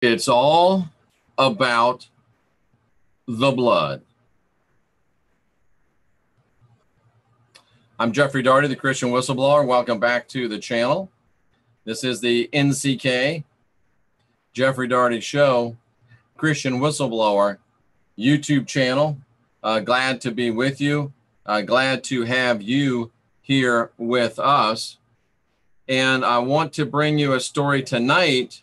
It's all about the blood. I'm Jeffrey Daugherty, the Christian Whistleblower. Welcome back to the channel. This is the NCK, Jeffrey Daugherty Show, Christian Whistleblower YouTube channel. Glad to be with you. Glad to have you here with us. And I want to bring you a story tonight,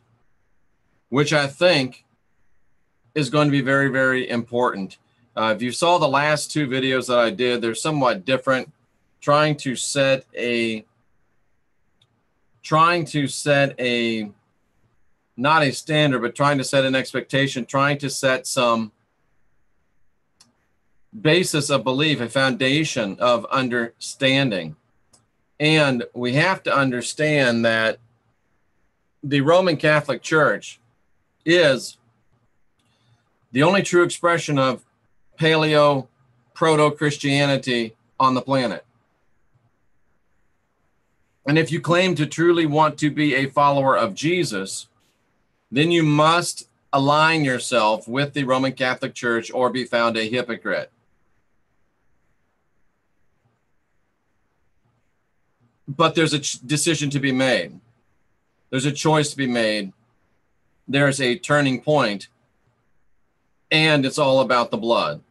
which I think is going to be very, very important. If you saw the last two videos that I did, they're somewhat different, trying to set a not a standard, but trying to set an expectation, trying to set some basis of belief, a foundation of understanding. And we have to understand that the Roman Catholic Church is the only true expression of paleo proto-Christianity on the planet. And if you claim to truly want to be a follower of Jesus, then you must align yourself with the Roman Catholic Church or be found a hypocrite. But there's a decision to be made. There's a choice to be made. There's a turning point, and it's all about the blood.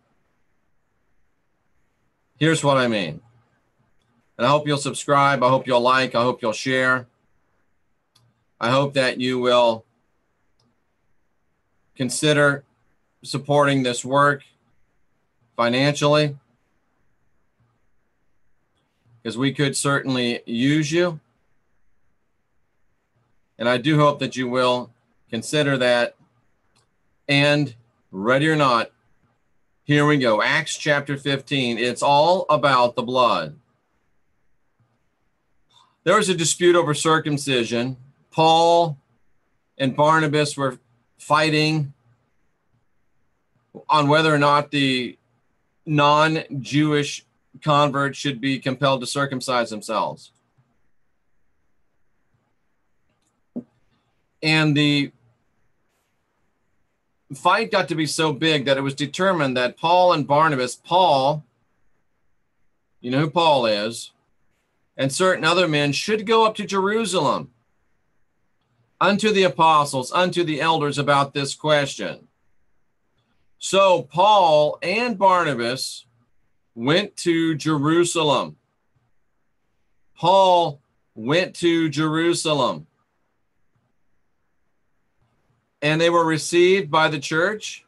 Here's what I mean. And I hope you'll subscribe. I hope you'll like. I hope you'll share. I hope that you will consider supporting this work financially, because we could certainly use you. And I do hope that you will consider that. And ready or not, here we go. Acts chapter 15. It's all about the blood. There was a dispute over circumcision. Paul and Barnabas were fighting on whether or not the non-Jewish converts should be compelled to circumcise themselves. And the fight got to be so big that it was determined that Paul and Barnabas, Paul, you know who Paul is, and certain other men should go up to Jerusalem unto the apostles, unto the elders about this question. So Paul and Barnabas went to Jerusalem. Paul went to Jerusalem. And they were received by the church.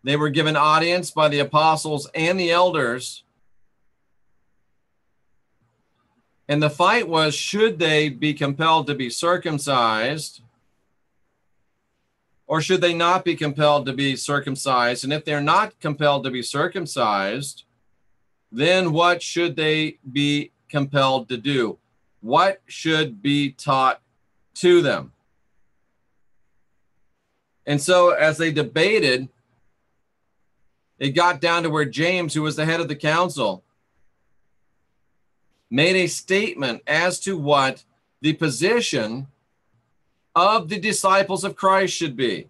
They were given audience by the apostles and the elders. And the fight was, should they be compelled to be circumcised, or should they not be compelled to be circumcised? And if they're not compelled to be circumcised, then what should they be compelled to do? What should be taught to them? And so as they debated, it got down to where James, who was the head of the council, made a statement as to what the position of the disciples of Christ should be.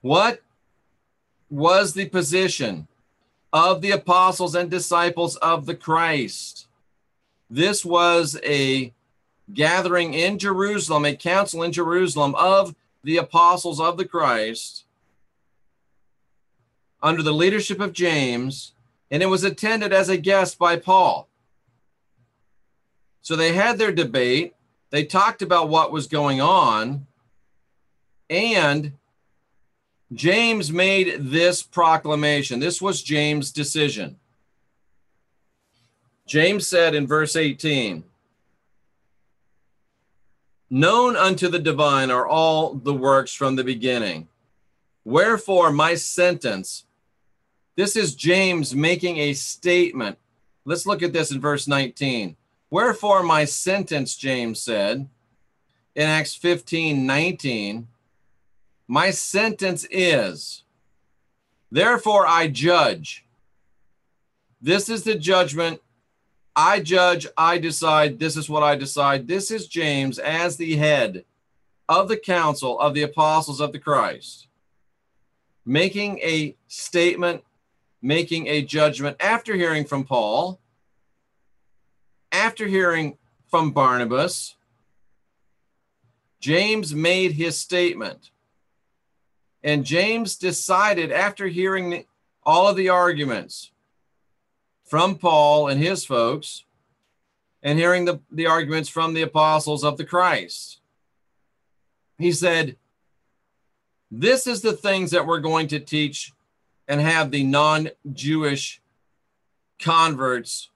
What was the position of the apostles and disciples of the Christ? This was a gathering in Jerusalem, a council in Jerusalem of the apostles of the Christ under the leadership of James, and it was attended as a guest by Paul. So they had their debate. They talked about what was going on, and James made this proclamation. This was James' decision. James said in verse 18, "Known unto the divine are all the works from the beginning. Wherefore my sentence," this is James making a statement. Let's look at this in verse 19. "Wherefore my sentence," James said in Acts 15:19, "my sentence is, therefore I judge." This is the judgment. I judge, I decide, this is what I decide. This is James as the head of the council of the apostles of the Christ, making a statement, making a judgment after hearing from Paul, after hearing from Barnabas. James made his statement. And James decided, after hearing all of the arguments from Paul and his folks, and hearing the arguments from the apostles of the Christ, he said, this is the things that we're going to teach and have the non-Jewish converts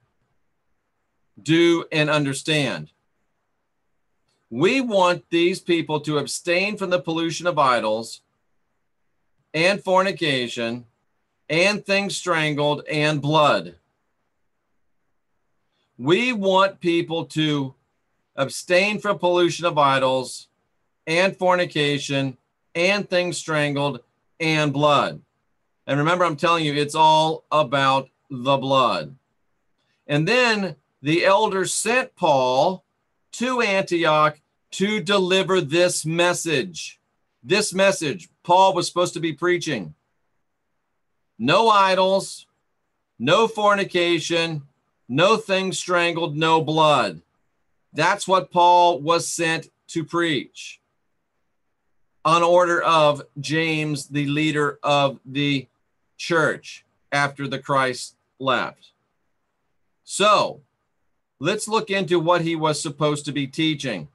do and understand. We want these people to abstain from the pollution of idols and fornication and things strangled and blood. We want people to abstain from pollution of idols and fornication and things strangled and blood. And remember, I'm telling you, it's all about the blood. And then the elders sent Paul to Antioch to deliver this message. This message Paul was supposed to be preaching. No idols, no fornication, no things strangled, no blood. That's what Paul was sent to preach on order of James, the leader of the church after the Christ left. So let's look into what he was supposed to be teaching.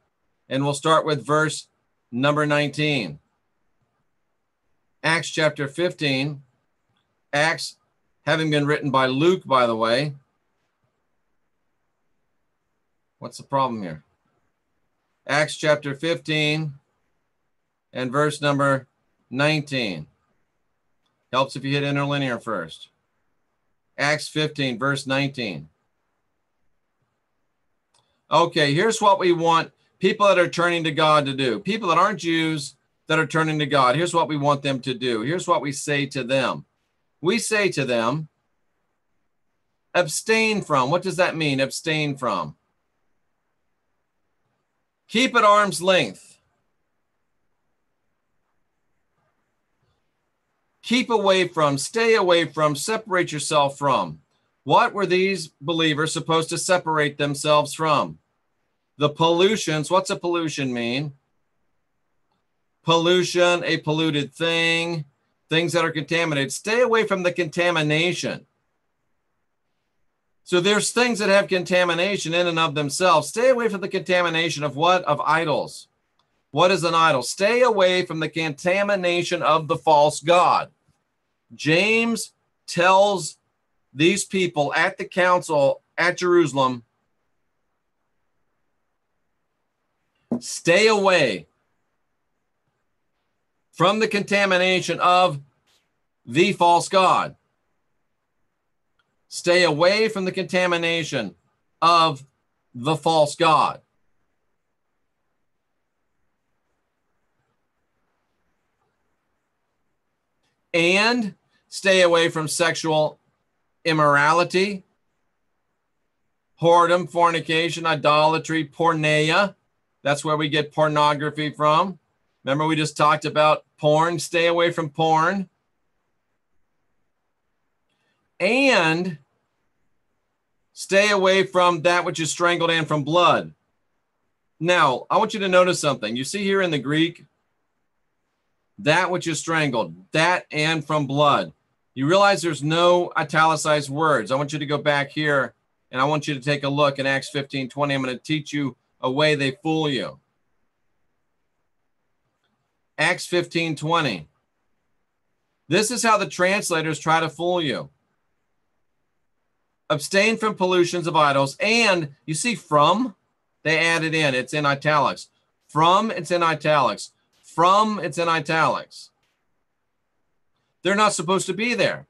And we'll start with verse number 19. Acts chapter 15. Acts having been written by Luke, by the way. What's the problem here? Acts chapter 15 and verse number 19. Helps if you hit interlinear first. Acts 15, verse 19. Okay, here's what we want people that are turning to God to do. People that aren't Jews that are turning to God. Here's what we want them to do. Here's what we say to them. We say to them, abstain from. What does that mean, abstain from? Keep at arm's length. Keep away from, stay away from, separate yourself from. What were these believers supposed to separate themselves from? The pollutions. What's a pollution mean? Pollution, a polluted thing, things that are contaminated. Stay away from the contamination. So there's things that have contamination in and of themselves. Stay away from the contamination of what? Of idols. What is an idol? Stay away from the contamination of the false god. James tells these people at the council at Jerusalem, stay away from the contamination of the false god. Stay away from the contamination of the false god. And stay away from sexual immorality, whoredom, fornication, idolatry, porneia. That's where we get pornography from. Remember, we just talked about porn. Stay away from porn. And stay away from that which is strangled and from blood. Now, I want you to notice something. You see here in the Greek, that which is strangled, that and from blood. You realize there's no italicized words. I want you to go back here and I want you to take a look in Acts 15:20. I'm going to teach you a way they fool you. Acts 15:20. This is how the translators try to fool you. Abstain from pollutions of idols. And you see from, they added in. It's in italics. From, it's in italics. From, it's in italics. They're not supposed to be there.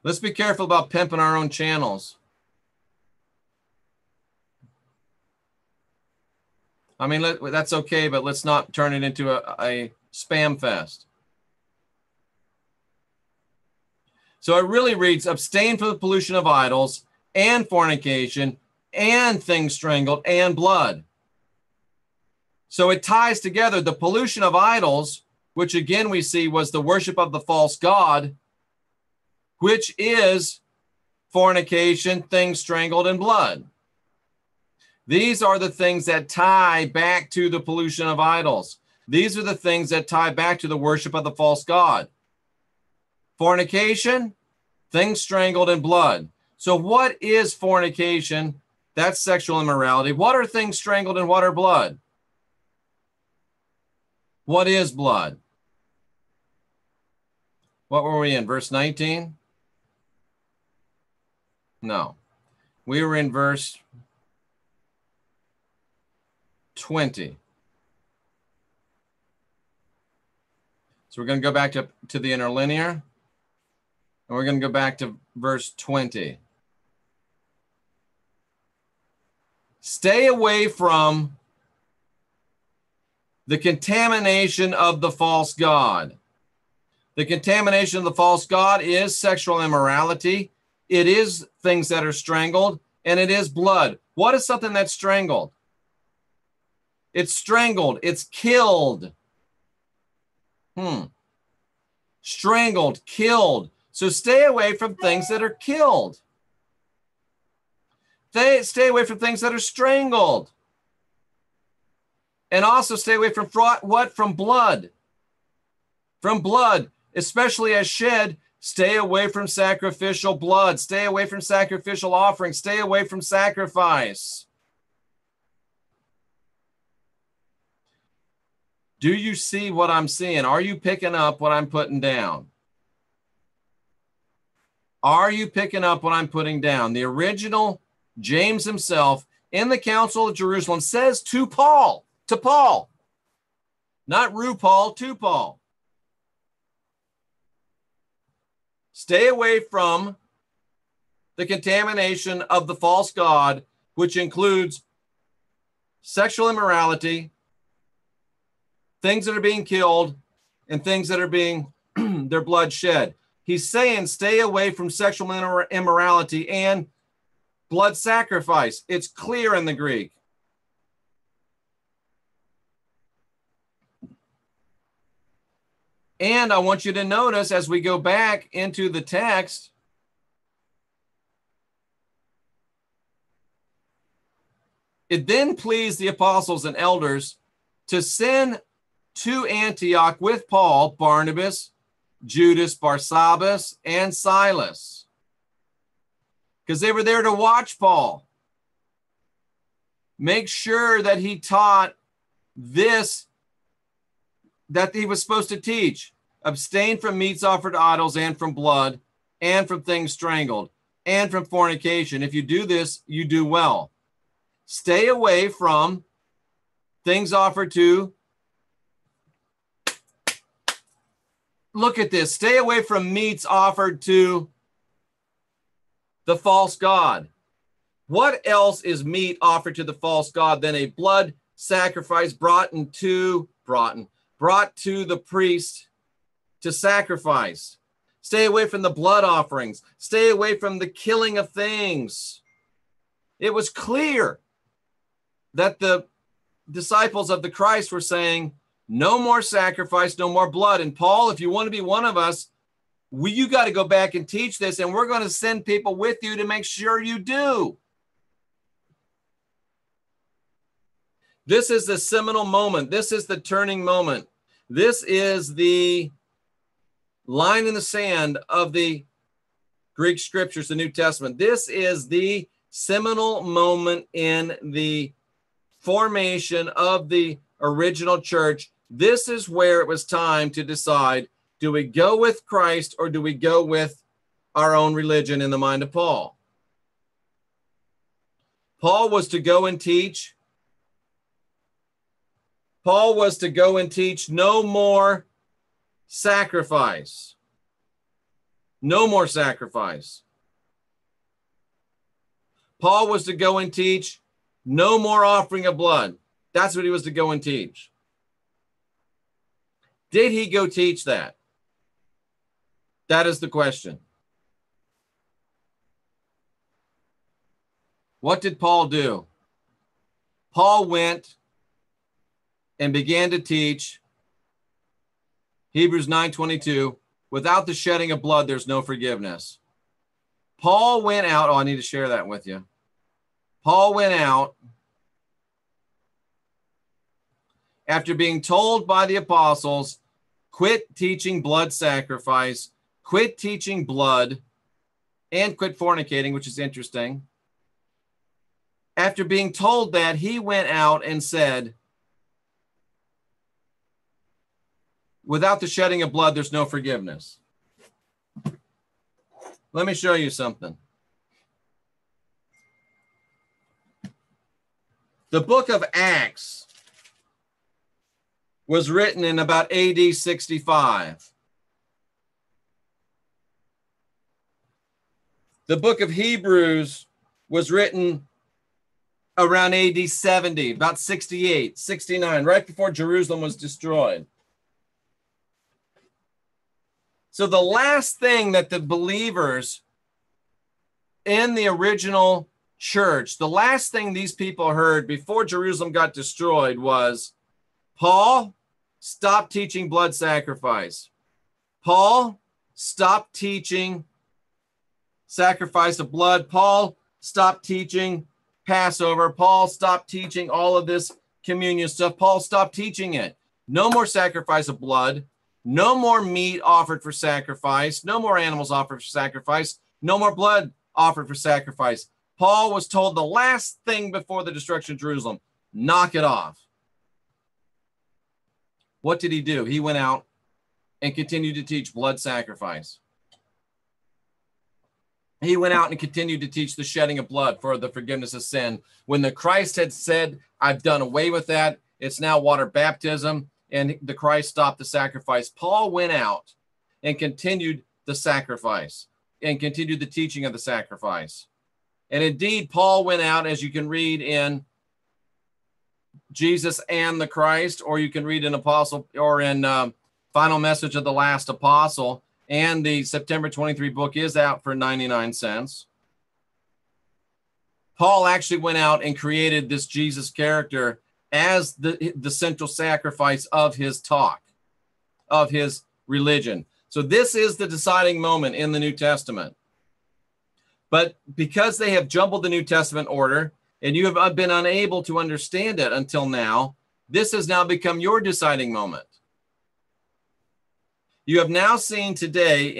Let's be careful about pimping our own channels. I mean, that's okay, but let's not turn it into a spam fest. So it really reads, abstain from the pollution of idols and fornication and things strangled and blood. So it ties together the pollution of idols, which again we see was the worship of the false god, which is fornication, things strangled, and blood. These are the things that tie back to the pollution of idols. These are the things that tie back to the worship of the false god. Fornication, things strangled, and blood. So what is fornication? That's sexual immorality. What are things strangled and what are blood? What is blood? What were we in? Verse 19? No. We were in verse 20. So we're going to go back to the interlinear. And we're going to go back to verse 20. Stay away from the contamination of the false god. The contamination of the false god is sexual immorality. It is things that are strangled, and it is blood. What is something that's strangled? It's strangled. It's killed. Strangled, killed. So stay away from things that are killed. Stay away from things that are strangled. And also stay away from what? From blood. From blood, especially as shed. Stay away from sacrificial blood. Stay away from sacrificial offerings. Stay away from sacrifice. Do you see what I'm seeing? Are you picking up what I'm putting down? Are you picking up what I'm putting down? The original James himself in the Council of Jerusalem says to Paul, not RuPaul, to Paul. Stay away from the contamination of the false god, which includes sexual immorality, things that are being killed, and things that are being their blood shed. He's saying stay away from sexual immorality and blood sacrifice. It's clear in the Greek. And I want you to notice as we go back into the text, it then pleased the apostles and elders to send to Antioch with Paul, Barnabas, Judas, Barsabbas, and Silas, because they were there to watch Paul. Make sure that he taught this that he was supposed to teach. Abstain from meats offered to idols and from blood and from things strangled and from fornication. If you do this, you do well. Stay away from things offered to, look at this, stay away from meats offered to the false god. What else is meat offered to the false god than a blood sacrifice brought to the priest to sacrifice? Stay away from the blood offerings. Stay away from the killing of things. It was clear that the disciples of the Christ were saying, no more sacrifice, no more blood. And Paul, if you want to be one of us, you got to go back and teach this, and we're going to send people with you to make sure you do. This is the seminal moment. This is the turning moment. This is the line in the sand of the Greek scriptures, the New Testament. This is the seminal moment in the formation of the original church. This is where it was time to decide, do we go with Christ or do we go with our own religion in the mind of Paul? Paul was to go and teach. Paul was to go and teach no more sacrifice. No more sacrifice. Paul was to go and teach no more offering of blood. That's what he was to go and teach. Did he go teach that? That is the question. What did Paul do? Paul went and began to teach Hebrews 9:22, without the shedding of blood, there's no forgiveness. Paul went out. Oh, I need to share that with you. Paul went out after being told by the apostles, quit teaching blood sacrifice, quit teaching blood, and quit fornicating, which is interesting. After being told that, he went out and said, without the shedding of blood, there's no forgiveness. Let me show you something. The book of Acts was written in about AD 65. The book of Hebrews was written around AD 70, about 68, 69, right before Jerusalem was destroyed. So the last thing that the believers in the original church, the last thing these people heard before Jerusalem got destroyed was, Paul, stop teaching blood sacrifice. Paul, stop teaching sacrifice of blood. Paul, stop teaching Passover. Paul, stop teaching all of this communion stuff. Paul, stop teaching it. No more sacrifice of blood. No more meat offered for sacrifice. No more animals offered for sacrifice. No more blood offered for sacrifice. Paul was told the last thing before the destruction of Jerusalem, knock it off. What did he do? He went out and continued to teach blood sacrifice. He went out and continued to teach the shedding of blood for the forgiveness of sin. When the Christ had said, I've done away with that, it's now water baptism, and the Christ stopped the sacrifice, Paul went out and continued the sacrifice and continued the teaching of the sacrifice. And indeed, Paul went out, as you can read in Jesus and the Christ, or you can read in Apostle, or in Final Message of the Last Apostle, and the September 23 book is out for 99 cents. Paul actually went out and created this Jesus character as the central sacrifice of his talk, of his religion. So this is the deciding moment in the New Testament. But because they have jumbled the New Testament order, and you have been unable to understand it until now, this has now become your deciding moment. You have now seen today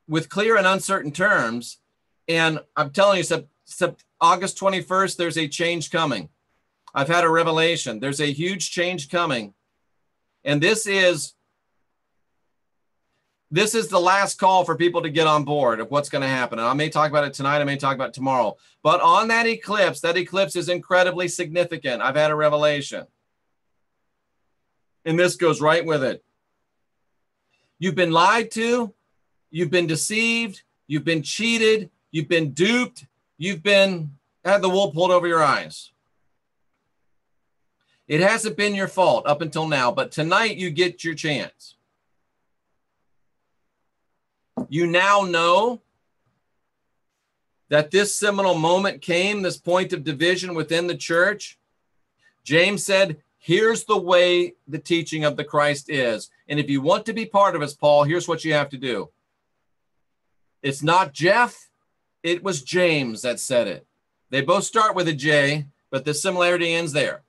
with clear and uncertain terms, and I'm telling you, August 21st, there's a change coming. I've had a revelation. There's a huge change coming. And this is the last call for people to get on board of what's going to happen. And I may talk about it tonight. I may talk about it tomorrow. But on that eclipse is incredibly significant. I've had a revelation. And this goes right with it. You've been lied to. You've been deceived. You've been cheated. You've been duped. You've been had the wool pulled over your eyes. It hasn't been your fault up until now, but tonight you get your chance. You now know that this seminal moment came, this point of division within the church. James said, here's the way the teaching of the Christ is. And if you want to be part of us, Paul, here's what you have to do. It's not Jeff. It was James that said it. They both start with a J, but the similarity ends there.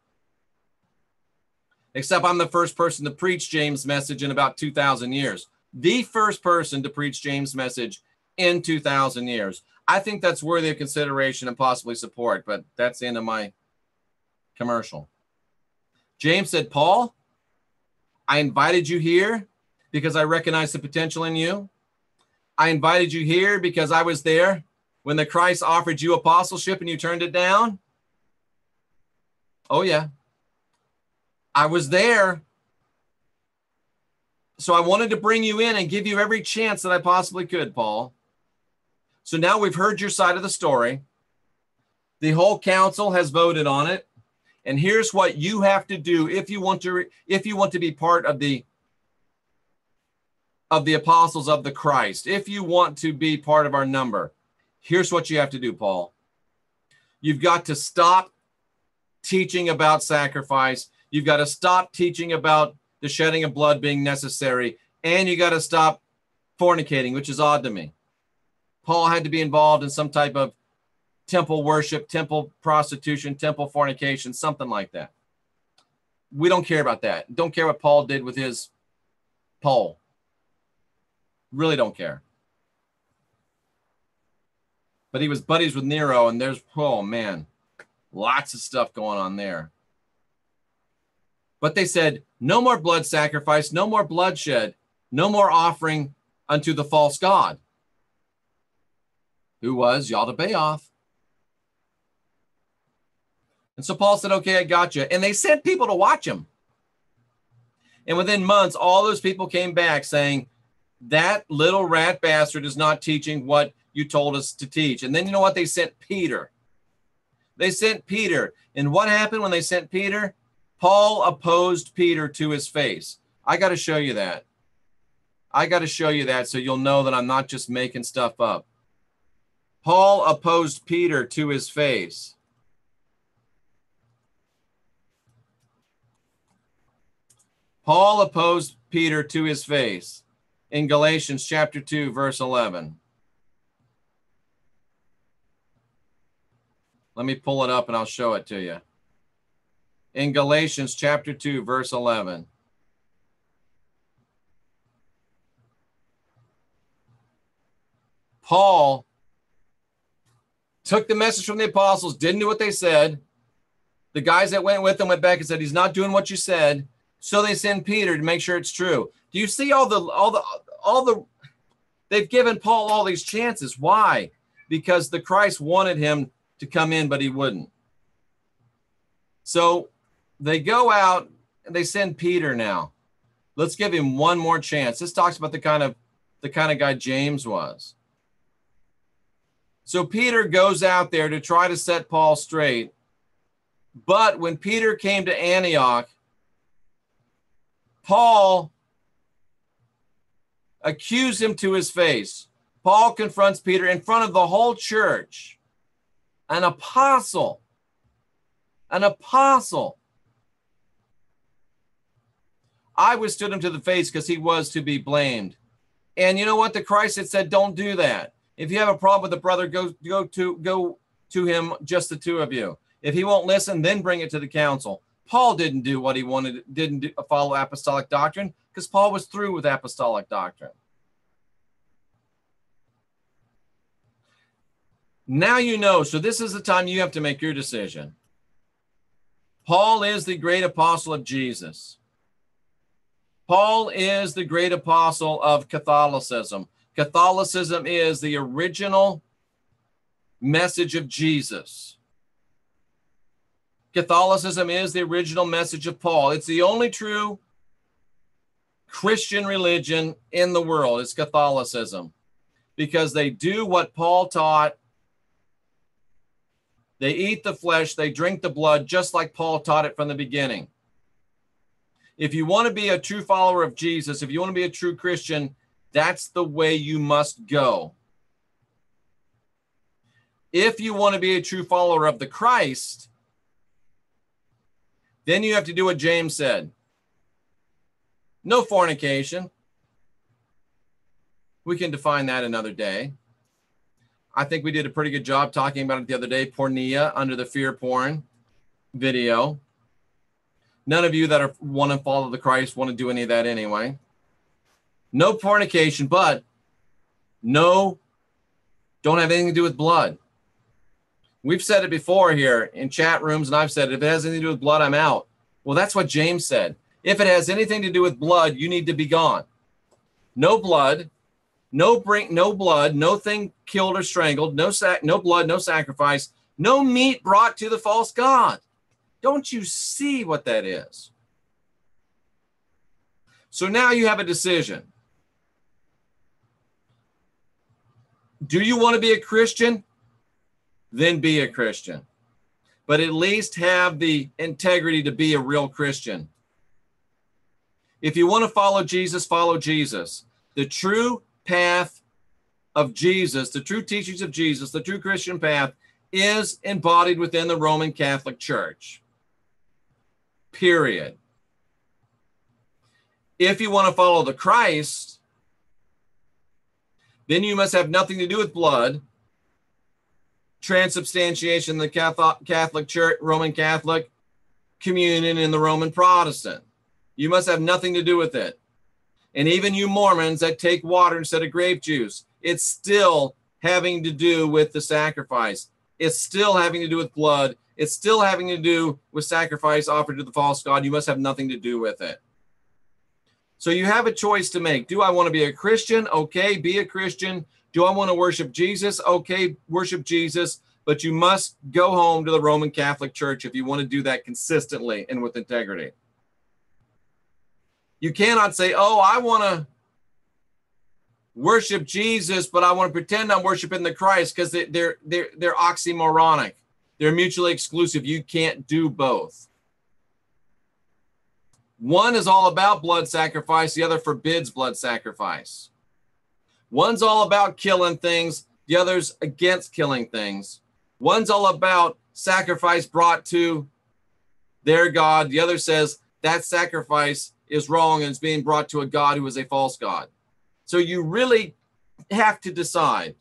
Except I'm the first person to preach James' message in about 2,000 years. The first person to preach James' message in 2,000 years. I think that's worthy of consideration and possibly support, but that's the end of my commercial. James said, Paul, I invited you here because I recognize the potential in you. I invited you here because I was there when the Christ offered you apostleship and you turned it down. Oh, yeah. I was there. So I wanted to bring you in and give you every chance that I possibly could, Paul. So now we've heard your side of the story. The whole council has voted on it. And here's what you have to do if you want to be part of the apostles of the Christ. If you want to be part of our number, here's what you have to do, Paul. You've got to stop teaching about sacrifice. You've got to stop teaching about the shedding of blood being necessary. And you got to stop fornicating, which is odd to me. Paul had to be involved in some type of temple worship, temple prostitution, temple fornication, something like that. We don't care about that. Don't care what Paul did with his pole. Really don't care. But he was buddies with Nero, and there's, oh man, lots of stuff going on there. But they said, no more blood sacrifice, no more bloodshed, no more offering unto the false god, who was Yaldabaoth. And so Paul said, okay, I got you. And they sent people to watch him. And within months, all those people came back saying, that little rat bastard is not teaching what you told us to teach. And then you know what? They sent Peter. They sent Peter. And what happened when they sent Peter? Paul opposed Peter to his face. I got to show you that. I got to show you that so you'll know that I'm not just making stuff up. Paul opposed Peter to his face. Paul opposed Peter to his face in Galatians chapter 2, verse 11. Let me pull it up and I'll show it to you. In Galatians chapter 2, verse 11. Paul took the message from the apostles, didn't do what they said. The guys that went with him went back and said, he's not doing what you said. So they send Peter to make sure it's true. Do you see all the they've given Paul all these chances. Why? Because the Christ wanted him to come in, but he wouldn't. So they go out and they send Peter now. Let's give him one more chance. This talks about the kind of guy James was. So Peter goes out there to try to set Paul straight. But when Peter came to Antioch, Paul accused him to his face. Paul confronts Peter in front of the whole church. An apostle. An apostle. I withstood him to the face because he was to be blamed. And you know what? The Christ had said, don't do that. If you have a problem with a brother, go to him, just the two of you. If he won't listen, then bring it to the council. Paul didn't do what he wanted, didn't follow apostolic doctrine because Paul was through with apostolic doctrine. Now you know, so this is the time you have to make your decision. Paul is the great apostle of Jesus. Paul is the great apostle of Catholicism. Catholicism is the original message of Jesus. Catholicism is the original message of Paul. It's the only true Christian religion in the world. It's Catholicism because they do what Paul taught. They eat the flesh, they drink the blood, just like Paul taught it from the beginning. If you want to be a true follower of Jesus, if you want to be a true Christian, that's the way you must go. If you want to be a true follower of the Christ, then you have to do what James said. No fornication. We can define that another day. I think we did a pretty good job talking about it the other day. Pornea, under the fear porn video. None of you that want to follow the Christ want to do any of that anyway. No fornication, but don't have anything to do with blood. We've said it before here in chat rooms, and I've said it. If it has anything to do with blood, I'm out. Well, that's what James said. If it has anything to do with blood, you need to be gone. No blood, no blood, no thing killed or strangled, no blood, no sacrifice, no meat brought to the false god. Don't you see what that is? So now you have a decision. Do you want to be a Christian? Then be a Christian. But at least have the integrity to be a real Christian. If you want to follow Jesus, follow Jesus. The true path of Jesus, the true teachings of Jesus, the true Christian path is embodied within the Roman Catholic Church. Period. If you want to follow the Christ, then you must have nothing to do with blood, transubstantiation in the Catholic Church, Roman Catholic, communion in the Roman Protestant. You must have nothing to do with it. And even you Mormons that take water instead of grape juice, it's still having to do with the sacrifice. It's still having to do with blood. It's still having to do with sacrifice offered to the false god. You must have nothing to do with it. So you have a choice to make. Do I want to be a Christian? Okay, be a Christian. Do I want to worship Jesus? Okay, worship Jesus. But you must go home to the Roman Catholic Church if you want to do that consistently and with integrity. You cannot say, oh, I want to worship Jesus, but I want to pretend I'm worshiping the Christ, because they're oxymoronic. They're mutually exclusive. You can't do both. One is all about blood sacrifice. The other forbids blood sacrifice. One's all about killing things. The other's against killing things. One's all about sacrifice brought to their God. The other says that sacrifice is wrong and it's being brought to a God who is a false God. So you really have to decide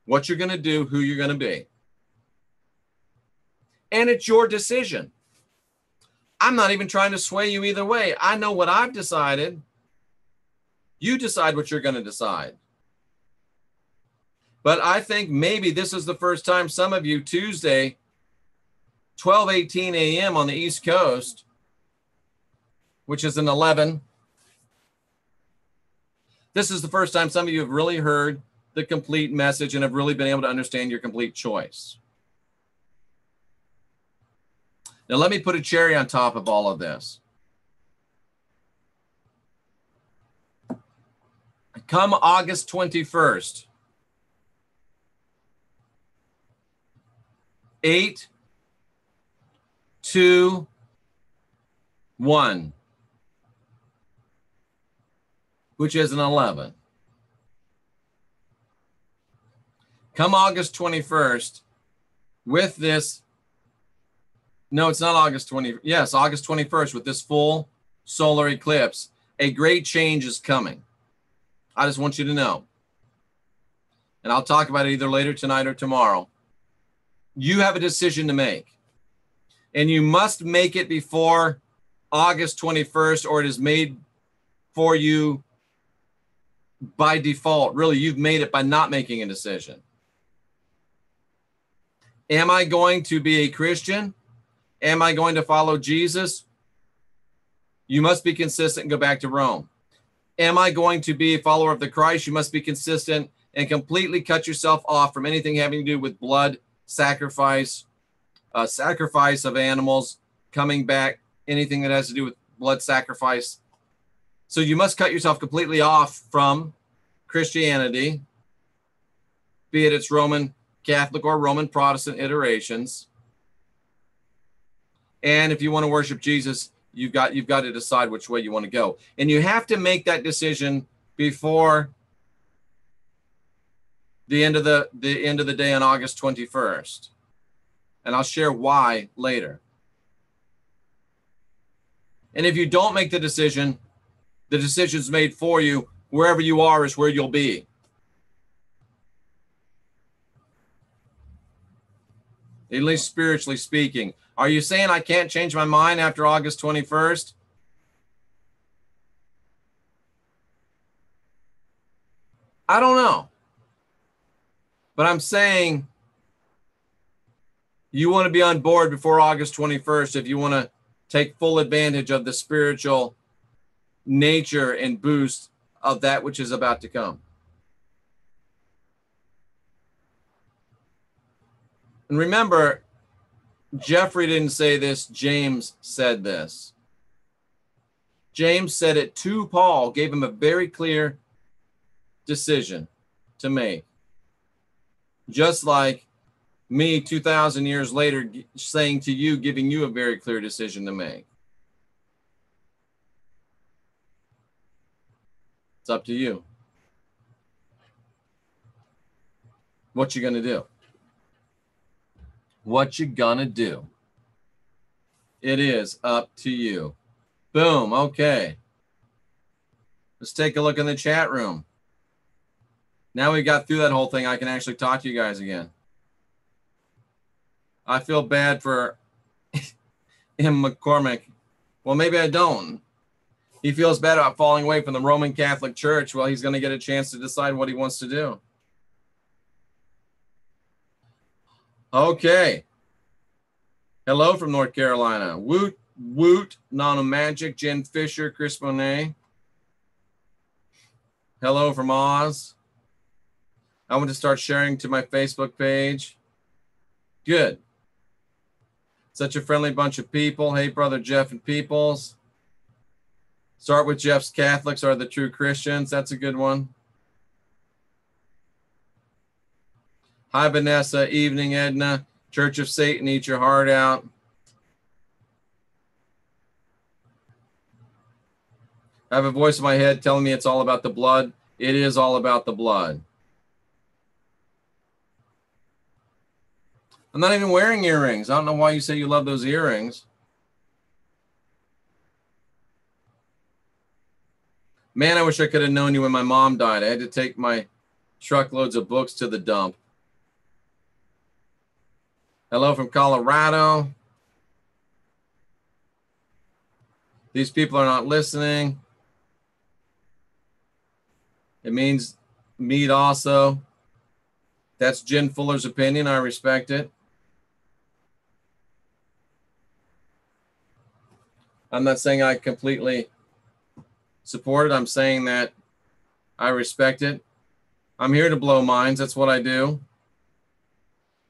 what you're going to do, who you're going to be. And it's your decision. I'm not even trying to sway you either way. I know what I've decided. You decide what you're going to decide. But I think maybe this is the first time some of you, Tuesday, 12:18 a.m. on the East Coast, which is an 11. This is the first time some of you have really heard the complete message and have really been able to understand your complete choice. Now, let me put a cherry on top of all of this. Come August 21st, 8, 2, 1, which is an 11. Come August 21st, with this, no, it's not August 20, yes, August 21st, with this full solar eclipse, a great change is coming. I just want you to know. And I'll talk about it either later tonight or tomorrow. You have a decision to make. And you must make it before August 21st, or it is made for you by default. Really, you've made it by not making a decision. Am I going to be a Christian? Am I going to follow Jesus? You must be consistent and go back to Rome. Am I going to be a follower of the Christ? You must be consistent and completely cut yourself off from anything having to do with blood sacrifice, sacrifice of animals, coming back, anything that has to do with blood sacrifice. So you must cut yourself completely off from Christianity, be it its Roman Catholic or Roman Protestant iterations. And if you want to worship Jesus, you've got to decide which way you want to go. And you have to make that decision before the end of the day on August 21st. And I'll share why later. And if you don't make the decision's made for you. Wherever you are is where you'll be. At least spiritually speaking. Are you saying I can't change my mind after August 21st? I don't know. But I'm saying you want to be on board before August 21st if you want to take full advantage of the spiritual nature and boost of that which is about to come. And remember, Jeffrey didn't say this, James said this. James said it to Paul, gave him a very clear decision to make. Just like me 2,000 years later saying to you, giving you a very clear decision to make. It's up to you. What you gonna do? What you gonna do? It is up to you. Boom. Okay. Let's take a look in the chat room. Now we got through that whole thing, I can actually talk to you guys again. I feel bad for M. McCormick. Well, maybe I don't. He feels bad about falling away from the Roman Catholic Church. Well, he's going to get a chance to decide what he wants to do. Okay. Hello from North Carolina. Woot, woot, Nano Magic, Jen Fisher, Chris Monet. Hello from Oz. I want to start sharing to my Facebook page. Good. Such a friendly bunch of people. Hey, Brother Jeff and Peoples. Start with Jeff's Catholics are the true Christians. That's a good one. Hi, Vanessa. Evening, Edna. Church of Satan, eat your heart out. I have a voice in my head telling me it's all about the blood. It is all about the blood. I'm not even wearing earrings. I don't know why you say you love those earrings. Man, I wish I could have known you when my mom died. I had to take my truckloads of books to the dump. Hello from Colorado. These people are not listening. It means meat also. That's Jen Fuller's opinion. I respect it. I'm not saying I completely support it. I'm saying that I respect it. I'm here to blow minds. That's what I do.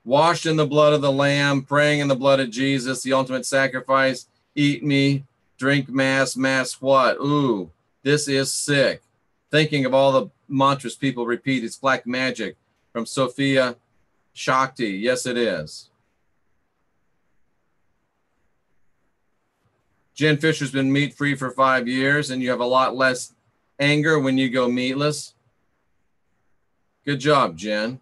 Washed in the blood of the Lamb, praying in the blood of Jesus, the ultimate sacrifice. Eat me, drink mass, mass what? Ooh, this is sick. Thinking of all the mantras people repeat. It's black magic from Sophia Shakti. Yes, it is. Jen Fisher's been meat-free for 5 years, and you have a lot less anger when you go meatless. Good job, Jen.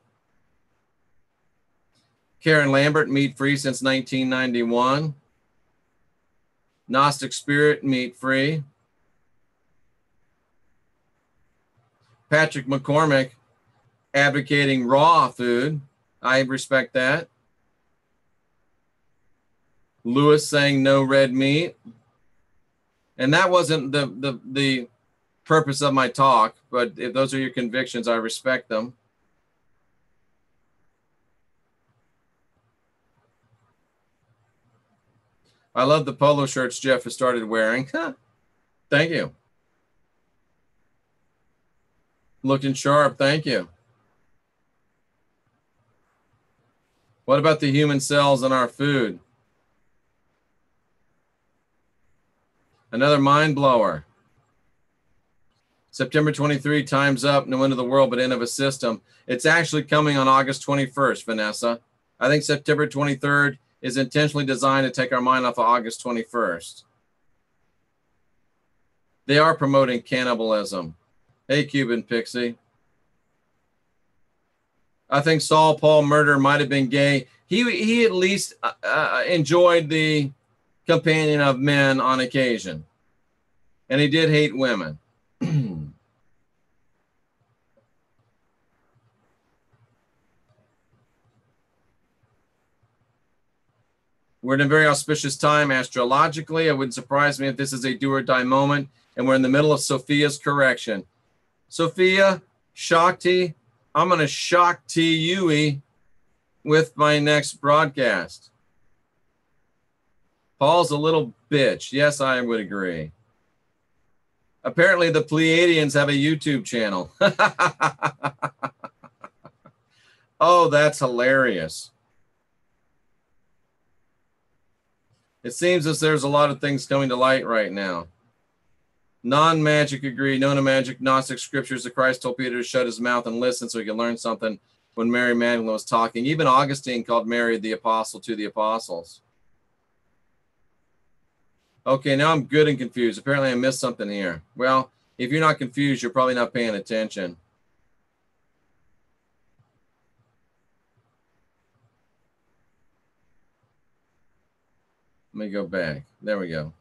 Karen Lambert, meat-free since 1991. Gnostic Spirit, meat-free. Patrick McCormick, advocating raw food. I respect that. Lewis saying no red meat. And that wasn't the purpose of my talk, but if those are your convictions, I respect them. I love the polo shirts Jeff has started wearing. Thank you. Looking sharp. Thank you. What about the human cells in our food? Another mind blower. September 23, time's up. No end of the world, but end of a system. It's actually coming on August 21st, Vanessa. I think September 23rd is intentionally designed to take our mind off of August 21st. They are promoting cannibalism. Hey, Cuban Pixie. I think Saul Paul Murder might have been gay. He at least enjoyed the companion of men on occasion. And he did hate women. We're in a very auspicious time astrologically. It wouldn't surprise me if this is a do or die moment. And we're in the middle of Sophia's correction. Sophia, Shakti, I'm going to Shakti you with my next broadcast. Paul's a little bitch. Yes, I would agree. Apparently, the Pleiadians have a YouTube channel. Oh, that's hilarious. It seems as there's a lot of things coming to light right now. Non-magic agree. No-magic Gnostic scriptures that Christ told Peter to shut his mouth and listen so he could learn something when Mary Magdalene was talking. Even Augustine called Mary the apostle to the apostles. Okay, now I'm good and confused. Apparently I missed something here. Well, if you're not confused, you're probably not paying attention. Let me go back. There we go.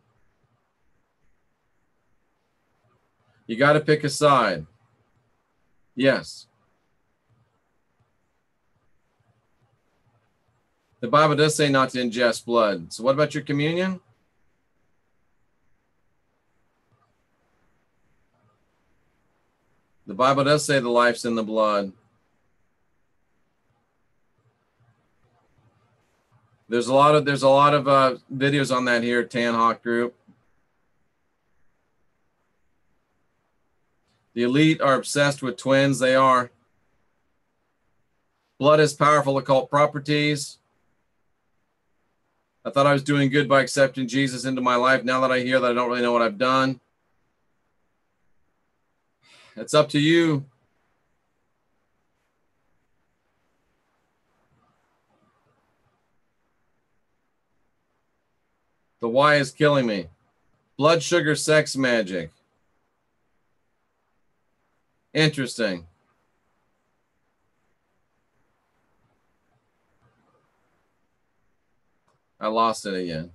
You got to pick a side. Yes. The Bible does say not to ingest blood. So what about your communion? The Bible does say the life's in the blood. There's a lot of videos on that here at Tan Hawk Group. The elite are obsessed with twins. They are. Blood has powerful occult properties. I thought I was doing good by accepting Jesus into my life. Now that I hear that I don't really know what I've done. It's up to you. The why is killing me. Blood sugar sex magic. Interesting. I lost it again.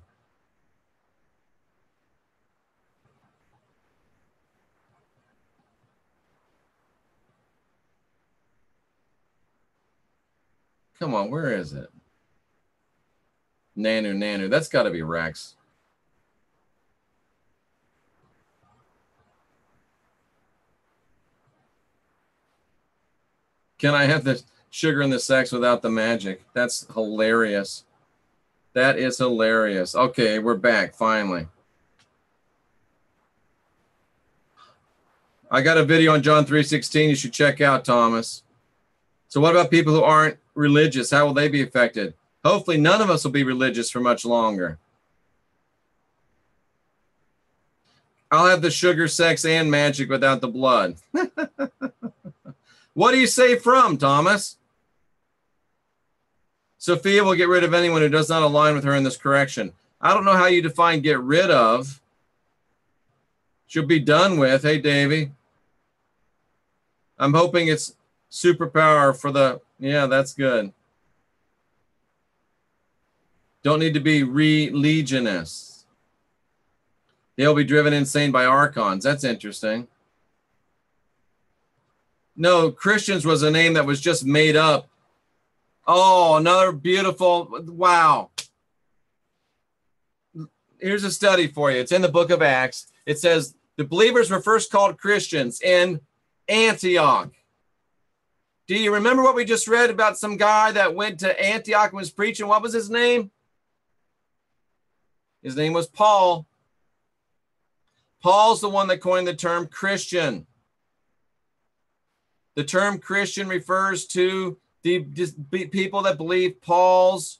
Come on, where is it? Nanu. That's got to be Rex. Can I have the sugar and the sex without the magic? That's hilarious. That is hilarious. Okay, we're back finally. I got a video on John 3:16 you should check out, Thomas. So what about people who aren't religious? How will they be affected? Hopefully none of us will be religious for much longer. I'll have the sugar, sex, and magic without the blood. What do you say from, Thomas? Sophia will get rid of anyone who does not align with her in this correction. I don't know how you define get rid of. She'll be done with. Hey, Davey. I'm hoping it's superpower for the... Yeah, that's good. Don't need to be religionists. They'll be driven insane by archons. That's interesting. No, Christians was a name that was just made up. Oh, another beautiful, wow. Here's a study for you. It's in the book of Acts. It says the believers were first called Christians in Antioch. Do you remember what we just read about some guy that went to Antioch and was preaching? What was his name? His name was Paul. Paul's the one that coined the term Christian. The term Christian refers to the people that believe Paul's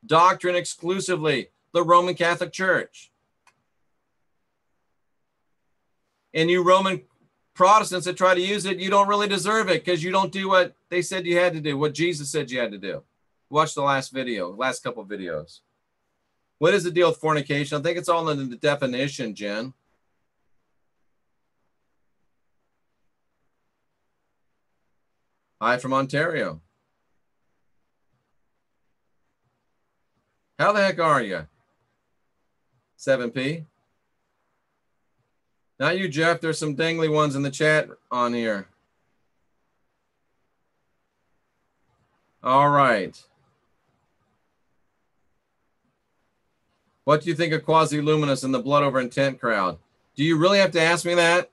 doctrine exclusively, the Roman Catholic Church. And you Roman Protestants that try to use it, you don't really deserve it because you don't do what they said you had to do, what Jesus said you had to do. Watch the last couple videos. What is the deal with fornication? I think it's all in the definition, Jen. Hi from Ontario. How the heck are you? 7P. Not you, Jeff. There's some dangly ones in the chat on here. All right. What do you think of Quasi-Luminous and the Blood Over Intent crowd? Do you really have to ask me that?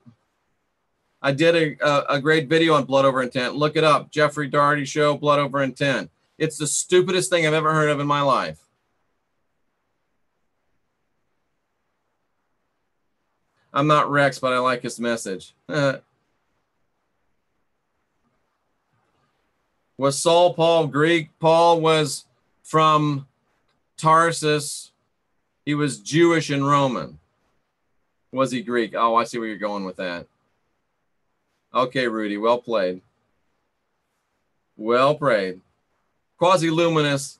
I did a great video on Blood Over Intent. Look it up. Jeffrey Daugherty Show, Blood Over Intent. It's the stupidest thing I've ever heard of in my life. I'm not Rex, but I like his message. Was Saul Paul Greek? Paul was from Tarsus. He was Jewish and Roman. Was he Greek? Oh, I see where you're going with that. Okay, Rudy, well played. Well played. Quasi-Luminous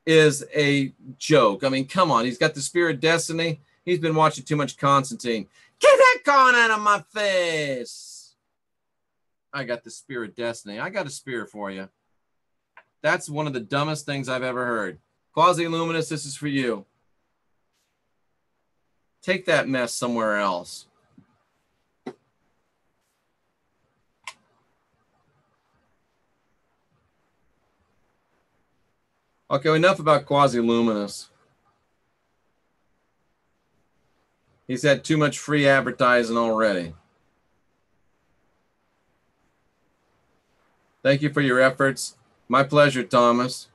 is a joke. I mean, come on. He's got the Spear of Destiny. He's been watching too much Constantine. Get that con out of my face. I got the Spear of Destiny. I got a spear for you. That's one of the dumbest things I've ever heard. Quasi-Luminous, this is for you. Take that mess somewhere else. Okay, enough about Quasi-Luminous. He's had too much free advertising already. Thank you for your efforts. My pleasure, Thomas.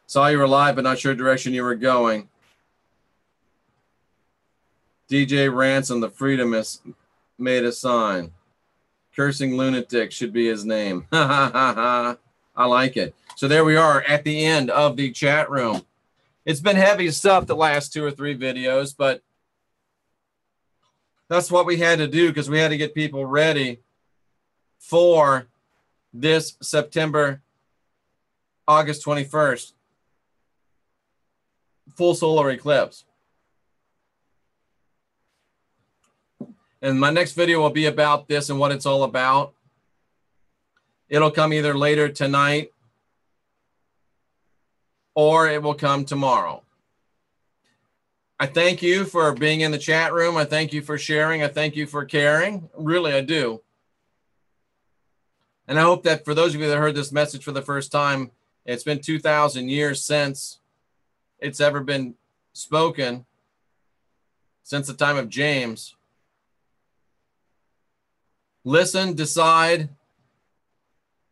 Saw you were live, but not sure direction you were going. DJ Ransom, the Freedomist, made a sign. Cursing Lunatic should be his name. Ha ha ha ha. I like it. So there we are at the end of the chat room. It's been heavy stuff the last 2 or 3 videos, but that's what we had to do because we had to get people ready for this September, August 21st, full solar eclipse. And my next video will be about this and what it's all about. It'll come either later tonight or it will come tomorrow. I thank you for being in the chat room. I thank you for sharing. I thank you for caring. Really, I do. And I hope that for those of you that heard this message for the first time, it's been 2,000 years since it's ever been spoken, since the time of James. Listen, decide,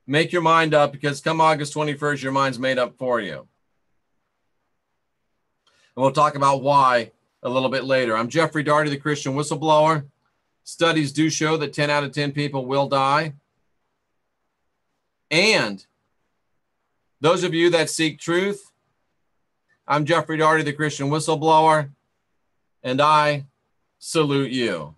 make your mind up, because come August 21st, your mind's made up for you. And we'll talk about why a little bit later. I'm Jeffrey Daugherty, the Christian Whistleblower. Studies do show that 10 out of 10 people will die. And those of you that seek truth, I'm Jeffrey Daugherty, the Christian Whistleblower, and I salute you.